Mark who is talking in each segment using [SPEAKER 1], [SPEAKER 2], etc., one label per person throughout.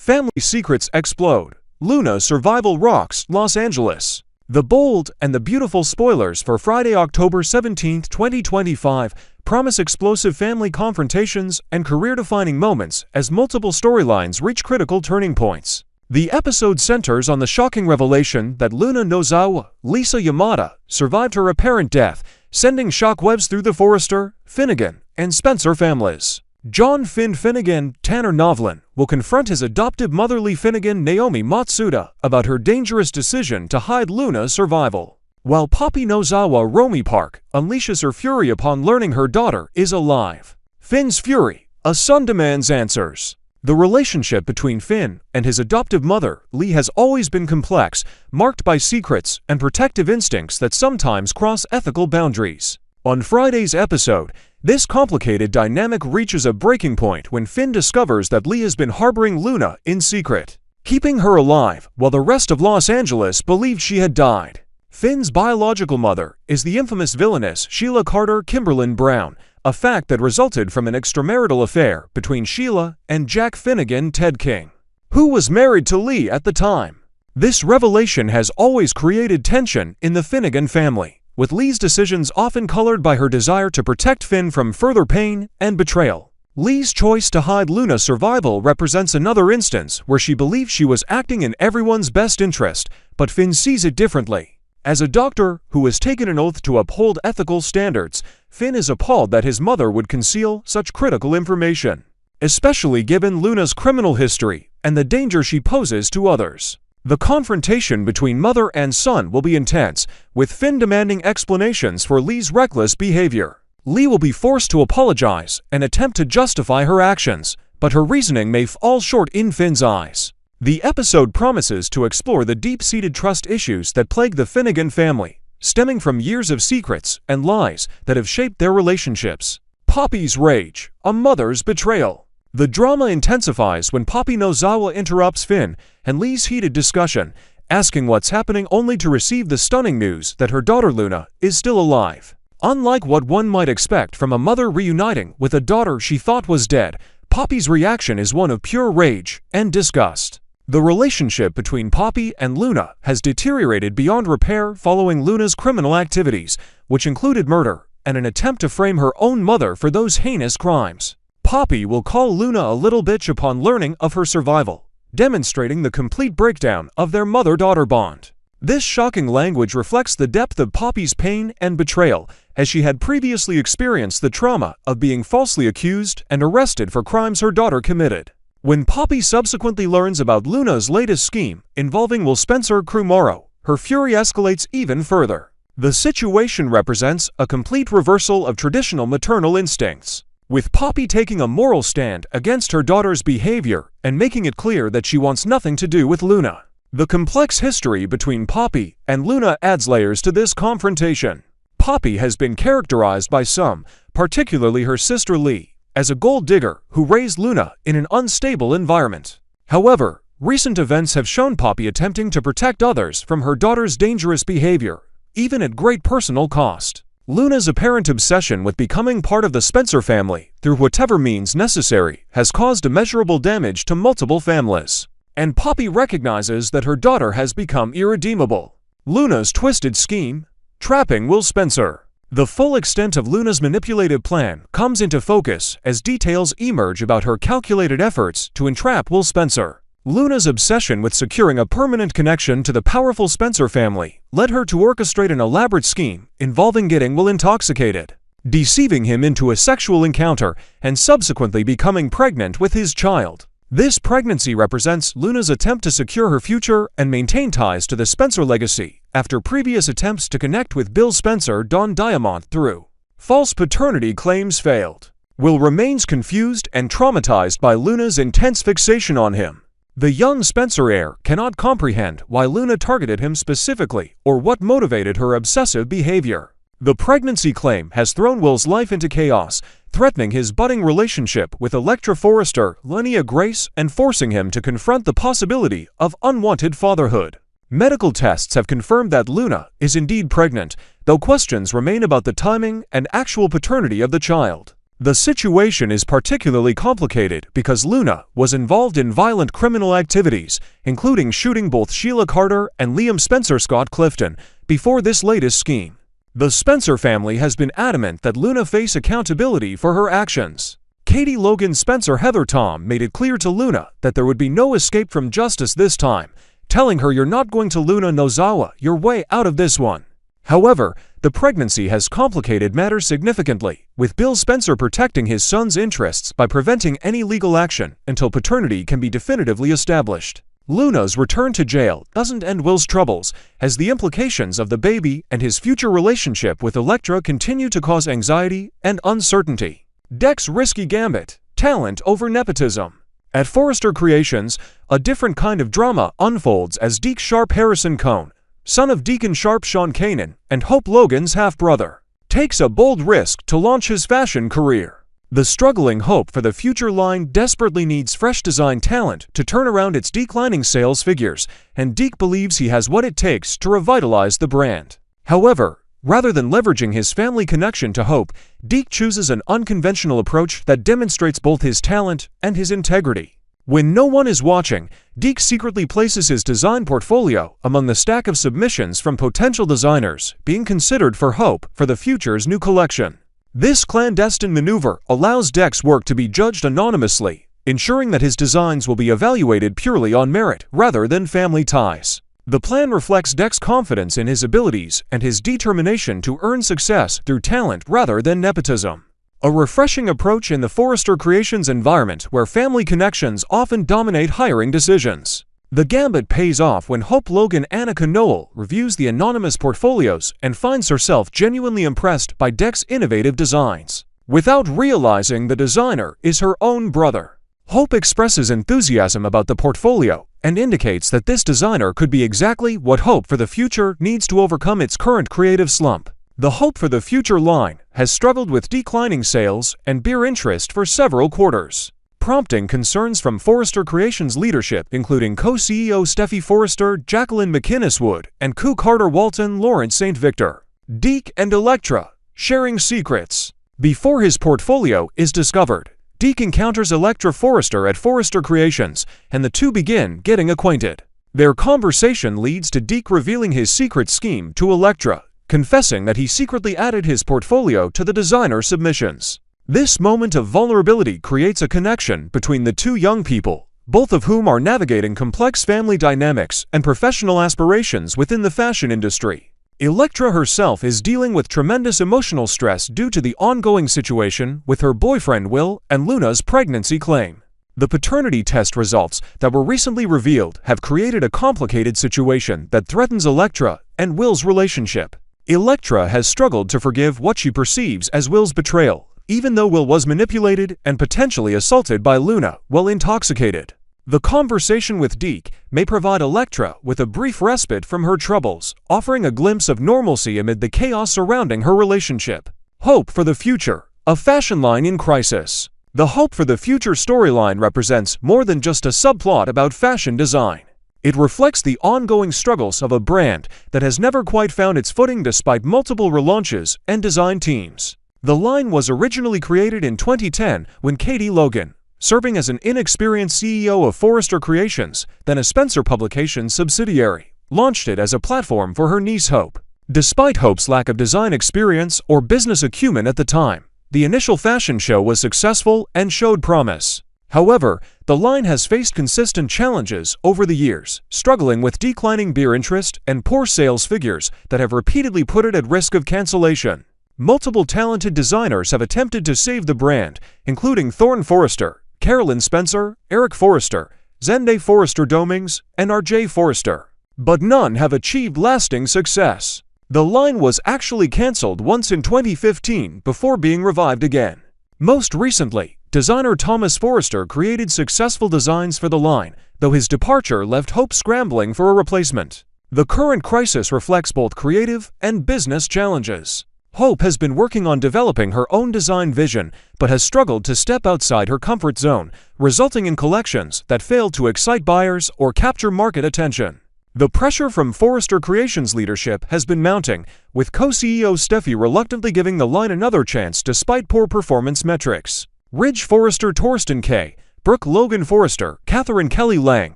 [SPEAKER 1] Family secrets explode. Luna survival rocks Los Angeles. The bold and the beautiful spoilers for Friday, October 17, 2025 promise explosive family confrontations and career-defining moments as multiple storylines reach critical turning points. The episode centers on the shocking revelation that Luna Nozawa, Lisa Yamada, survived her apparent death, sending shockwaves through the Forrester, Finnegan, and Spencer families. John Finn Finnegan, Tanner Novlin, will confront his adoptive mother Lee Finnegan, Naomi Matsuda, about her dangerous decision to hide Luna's survival. While Poppy Nozawa Romy Park unleashes her fury upon learning her daughter is alive. Finn's fury, a son demands answers. The relationship between Finn and his adoptive mother, Lee, has always been complex, marked by secrets and protective instincts that sometimes cross ethical boundaries. On Friday's episode, this complicated dynamic reaches a breaking point when Finn discovers that Lee has been harboring Luna in secret, keeping her alive while the rest of Los Angeles believed she had died. Finn's biological mother is the infamous villainess Sheila Carter Kimberlin Brown, a fact that resulted from an extramarital affair between Sheila and Jack Finnegan Ted King, who was married to Lee at the time. This revelation has always created tension in the Finnegan family, with Lee's decisions often colored by her desire to protect Finn from further pain and betrayal. Lee's choice to hide Luna's survival represents another instance where she believes she was acting in everyone's best interest, but Finn sees it differently. As a doctor who has taken an oath to uphold ethical standards, Finn is appalled that his mother would conceal such critical information, especially given Luna's criminal history and the danger she poses to others. The confrontation between mother and son will be intense, with Finn demanding explanations for Lee's reckless behavior. Lee will be forced to apologize and attempt to justify her actions, but her reasoning may fall short in Finn's eyes. The episode promises to explore the deep-seated trust issues that plague the Finnegan family, stemming from years of secrets and lies that have shaped their relationships. Poppy's rage, a mother's betrayal. The drama intensifies when Poppy Nozawa interrupts Finn and Lee's heated discussion, asking what's happening only to receive the stunning news that her daughter Luna is still alive. Unlike what one might expect from a mother reuniting with a daughter she thought was dead, Poppy's reaction is one of pure rage and disgust. The relationship between Poppy and Luna has deteriorated beyond repair following Luna's criminal activities, which included murder and an attempt to frame her own mother for those heinous crimes. Poppy will call Luna a little bitch upon learning of her survival, demonstrating the complete breakdown of their mother-daughter bond. This shocking language reflects the depth of Poppy's pain and betrayal, as she had previously experienced the trauma of being falsely accused and arrested for crimes her daughter committed. When Poppy subsequently learns about Luna's latest scheme involving Will Spencer Crumaro, her fury escalates even further. The situation represents a complete reversal of traditional maternal instincts, with Poppy taking a moral stand against her daughter's behavior and making it clear that she wants nothing to do with Luna. The complex history between Poppy and Luna adds layers to this confrontation. Poppy has been characterized by some, particularly her sister Lee, as a gold digger who raised Luna in an unstable environment. However, recent events have shown Poppy attempting to protect others from her daughter's dangerous behavior, even at great personal cost. Luna's apparent obsession with becoming part of the Spencer family through whatever means necessary has caused immeasurable damage to multiple families, and Poppy recognizes that her daughter has become irredeemable. Luna's twisted scheme, trapping Will Spencer. The full extent of Luna's manipulative plan comes into focus as details emerge about her calculated efforts to entrap Will Spencer. Luna's obsession with securing a permanent connection to the powerful Spencer family led her to orchestrate an elaborate scheme involving getting Will intoxicated, deceiving him into a sexual encounter, and subsequently becoming pregnant with his child. This pregnancy represents Luna's attempt to secure her future and maintain ties to the Spencer legacy after previous attempts to connect with Bill Spencer Don Diamont through false paternity claims failed. Will remains confused and traumatized by Luna's intense fixation on him. The young Spencer heir cannot comprehend why Luna targeted him specifically or what motivated her obsessive behavior. The pregnancy claim has thrown Will's life into chaos, threatening his budding relationship with Electra Forrester, Linnea Grace, and forcing him to confront the possibility of unwanted fatherhood. Medical tests have confirmed that Luna is indeed pregnant, though questions remain about the timing and actual paternity of the child. The situation is particularly complicated because Luna was involved in violent criminal activities, including shooting both Sheila Carter and Liam Spencer Scott Clifton, before this latest scheme. The Spencer family has been adamant that Luna face accountability for her actions. Katie Logan Spencer Heather Tom made it clear to Luna that there would be no escape from justice this time, telling her, "You're not going to Luna Nozawa your way out of this one." However, the pregnancy has complicated matters significantly, with Bill Spencer protecting his son's interests by preventing any legal action until paternity can be definitively established. Luna's return to jail doesn't end Will's troubles, as the implications of the baby and his future relationship with Elektra continue to cause anxiety and uncertainty. Deck's risky gambit: talent over nepotism. At Forrester Creations, a different kind of drama unfolds as Deke Sharp Harrison Cohn, son of Deacon Sharp Sean Kanan and Hope Logan's half-brother, takes a bold risk to launch his fashion career. The struggling Hope for the Future line desperately needs fresh design talent to turn around its declining sales figures, and Deke believes he has what it takes to revitalize the brand. However, rather than leveraging his family connection to Hope, Deke chooses an unconventional approach that demonstrates both his talent and his integrity. When no one is watching, Deke secretly places his design portfolio among the stack of submissions from potential designers being considered for Hope for the Future's new collection. This clandestine maneuver allows Deck's work to be judged anonymously, ensuring that his designs will be evaluated purely on merit rather than family ties. The plan reflects Deck's confidence in his abilities and his determination to earn success through talent rather than nepotism. A refreshing approach in the Forrester Creations environment where family connections often dominate hiring decisions. The gambit pays off when Hope Logan Annika Noel reviews the anonymous portfolios and finds herself genuinely impressed by Deck's innovative designs, without realizing the designer is her own brother. Hope expresses enthusiasm about the portfolio and indicates that this designer could be exactly what Hope for the Future needs to overcome its current creative slump. The Hope for the Future line has struggled with declining sales and beer interest for several quarters, prompting concerns from Forrester Creations leadership, including co-CEO Steffi Forrester, Jacqueline McInnes Wood, and Co. Carter Walton Lawrence St. Victor. Deke and Elektra sharing secrets. Before his portfolio is discovered, Deke encounters Elektra Forrester at Forrester Creations, and the two begin getting acquainted. Their conversation leads to Deke revealing his secret scheme to Elektra, confessing that he secretly added his portfolio to the designer submissions. This moment of vulnerability creates a connection between the two young people, both of whom are navigating complex family dynamics and professional aspirations within the fashion industry. Elektra herself is dealing with tremendous emotional stress due to the ongoing situation with her boyfriend Will and Luna's pregnancy claim. The paternity test results that were recently revealed have created a complicated situation that threatens Elektra and Will's relationship. Elektra has struggled to forgive what she perceives as Will's betrayal, even though Will was manipulated and potentially assaulted by Luna while intoxicated. The conversation with Deke may provide Elektra with a brief respite from her troubles, offering a glimpse of normalcy amid the chaos surrounding her relationship. Hope for the Future, a fashion line in crisis. The Hope for the Future storyline represents more than just a subplot about fashion design. It reflects the ongoing struggles of a brand that has never quite found its footing despite multiple relaunches and design teams. The line was originally created in 2010 when Katie Logan, serving as an inexperienced CEO of Forrester Creations, then a Spencer Publications subsidiary, launched it as a platform for her niece Hope. Despite Hope's lack of design experience or business acumen at the time, the initial fashion show was successful and showed promise. However, the line has faced consistent challenges over the years, struggling with declining beer interest and poor sales figures that have repeatedly put it at risk of cancellation. Multiple talented designers have attempted to save the brand, including Thorne Forrester, Carolyn Spencer, Eric Forrester, Zende Forrester Domings, and R.J. Forrester. But none have achieved lasting success. The line was actually cancelled once in 2015 before being revived again. Most recently, designer Thomas Forrester created successful designs for the line, though his departure left Hope scrambling for a replacement. The current crisis reflects both creative and business challenges. Hope has been working on developing her own design vision, but has struggled to step outside her comfort zone, resulting in collections that fail to excite buyers or capture market attention. The pressure from Forrester Creations leadership has been mounting, with co-CEO Steffi reluctantly giving the line another chance despite poor performance metrics. Ridge Forrester, Torsten K., Brooke Logan Forrester, Catherine Kelly Lang,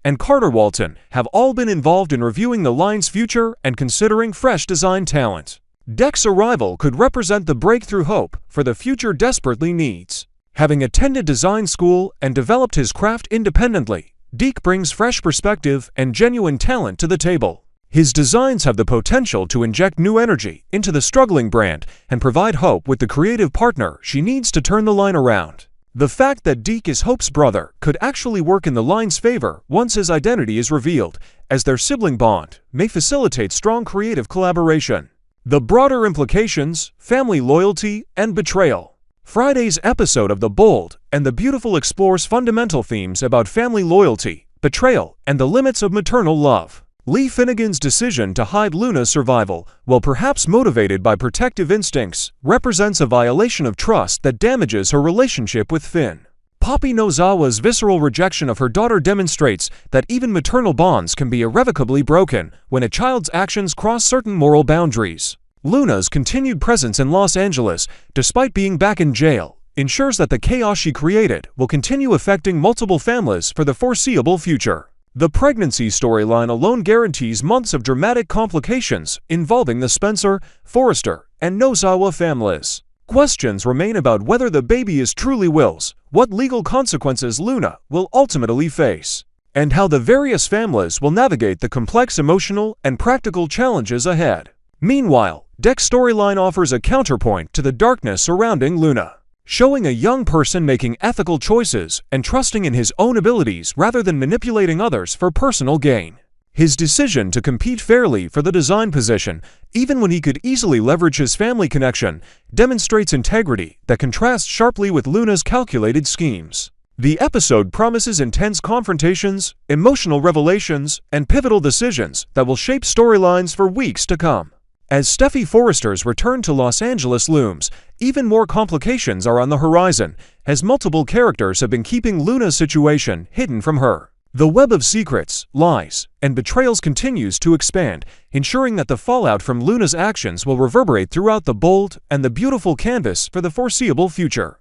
[SPEAKER 1] and Carter Walton have all been involved in reviewing the line's future and considering fresh design talent. Deck's arrival could represent the breakthrough hope for the future desperately needs. Having attended design school and developed his craft independently, Deck brings fresh perspective and genuine talent to the table. His designs have the potential to inject new energy into the struggling brand and provide Hope with the creative partner she needs to turn the line around. The fact that Deck is Hope's brother could actually work in the line's favor once his identity is revealed, as their sibling bond may facilitate strong creative collaboration. The broader implications, family loyalty, and betrayal. Friday's episode of The Bold and the Beautiful explores fundamental themes about family loyalty, betrayal, and the limits of maternal love. Lee Finnegan's decision to hide Luna's survival, while perhaps motivated by protective instincts, represents a violation of trust that damages her relationship with Finn. Poppy Nozawa's visceral rejection of her daughter demonstrates that even maternal bonds can be irrevocably broken when a child's actions cross certain moral boundaries. Luna's continued presence in Los Angeles, despite being back in jail, ensures that the chaos she created will continue affecting multiple families for the foreseeable future. The pregnancy storyline alone guarantees months of dramatic complications involving the Spencer, Forrester, and Nozawa families. Questions remain about whether the baby is truly Will's, what legal consequences Luna will ultimately face, and how the various families will navigate the complex emotional and practical challenges ahead. Meanwhile, Deck's storyline offers a counterpoint to the darkness surrounding Luna, showing a young person making ethical choices and trusting in his own abilities rather than manipulating others for personal gain. His decision to compete fairly for the design position, even when he could easily leverage his family connection, demonstrates integrity that contrasts sharply with Luna's calculated schemes. The episode promises intense confrontations, emotional revelations, and pivotal decisions that will shape storylines for weeks to come. As Steffi Forrester's return to Los Angeles looms, even more complications are on the horizon, as multiple characters have been keeping Luna's situation hidden from her. The web of secrets, lies, and betrayals continues to expand, ensuring that the fallout from Luna's actions will reverberate throughout the bold and the beautiful canvas for the foreseeable future.